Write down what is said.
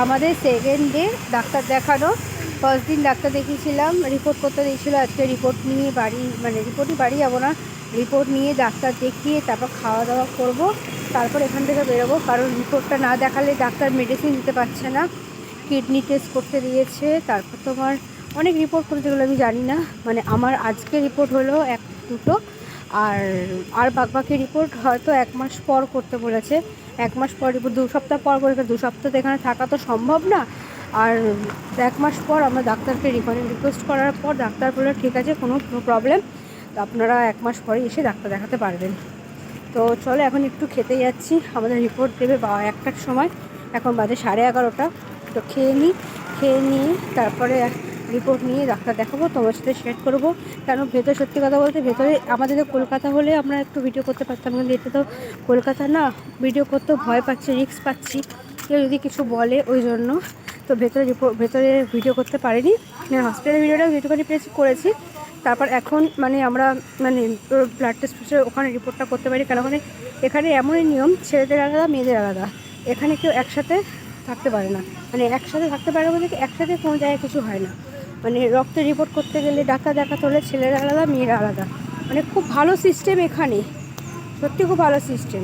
আমাদের second day doctor দেখানো। First দিন ডাক্তার দেখিয়েছিলাম, রিপোর্ট করতে দিয়েছিলো। আজকে রিপোর্ট নিয়ে বাড়ি, মানে রিপোর্টই বাড়ি যাবো না, রিপোর্ট নিয়ে ডাক্তার দেখিয়ে তারপর খাওয়া দাওয়া করব, তারপর এখান থেকে বেরোবো। কারণ রিপোর্টটা না দেখালে ডাক্তার মেডিসিন দিতে পারছে না। কিডনি টেস্ট করতে দিয়েছে, তারপর তোমার অনেক রিপোর্ট করে, যেগুলো আমি জানি না। মানে আমার আজকে রিপোর্ট হলো দুটো, আর বাকি রিপোর্ট হয়তো 1 মাস পর করতে বলেছে। 1 মাস পর রিপোর্ট, 2 সপ্তাহ পর করে, 2 সপ্তাহ তো এখানে থাকা তো সম্ভব না। আর 1 মাস পর আমরা ডাক্তারকে রিকোয়েস্ট করার পর ডাক্তার বলল ঠিক আছে, কোনো প্রবলেম, তো আপনারা 1 মাস পরে এসে ডাক্তার দেখাতে পারবেন। তো চলো এখন একটু খেতে যাচ্ছি, আমাদের রিপোর্ট দেবে 1টার সময়, এখন বাজে 11:30। তো খেয়ে নিয়ে তারপরে রিপোর্ট নিয়ে ডাক্তার দেখাবো, তোমার সাথে শেয়ার করবো। কেন ভেতরে, সত্যি কথা বলতে ভেতরে আমাদের কলকাতা হলে আমরা একটু ভিডিও করতে পারতাম, কিন্তু এটা তো কলকাতা না, ভিডিও করতেও ভয় পাচ্ছি, রিস্ক পাচ্ছি কেউ যদি কিছু বলে, ওই জন্য। তো ভেতরে ভিডিও করতে পারিনি। হসপিটালের ভিডিওটা যেটুখানি পেয়েছি করেছি। তারপর এখন মানে আমরা মানে ব্লাড টেস্ট ওখানে রিপোর্টটা করতে পারি, কেন এখানে এমনই নিয়ম, ছেলেদের আলাদা মেয়েদের আলাদা। এখানে কেউ একসাথে থাকতে পারে না, মানে একসাথে থাকতে পারে বলতে একসাথে কোনো জায়গায় কিছু হয় না। মানে রক্তের রিপোর্ট করতে গেলে, ডাক্তার দেখাতে হলে ছেলেরা আলাদা মেয়েরা আলাদা। মানে খুব ভালো সিস্টেম এখানে, সত্যি খুব ভালো সিস্টেম।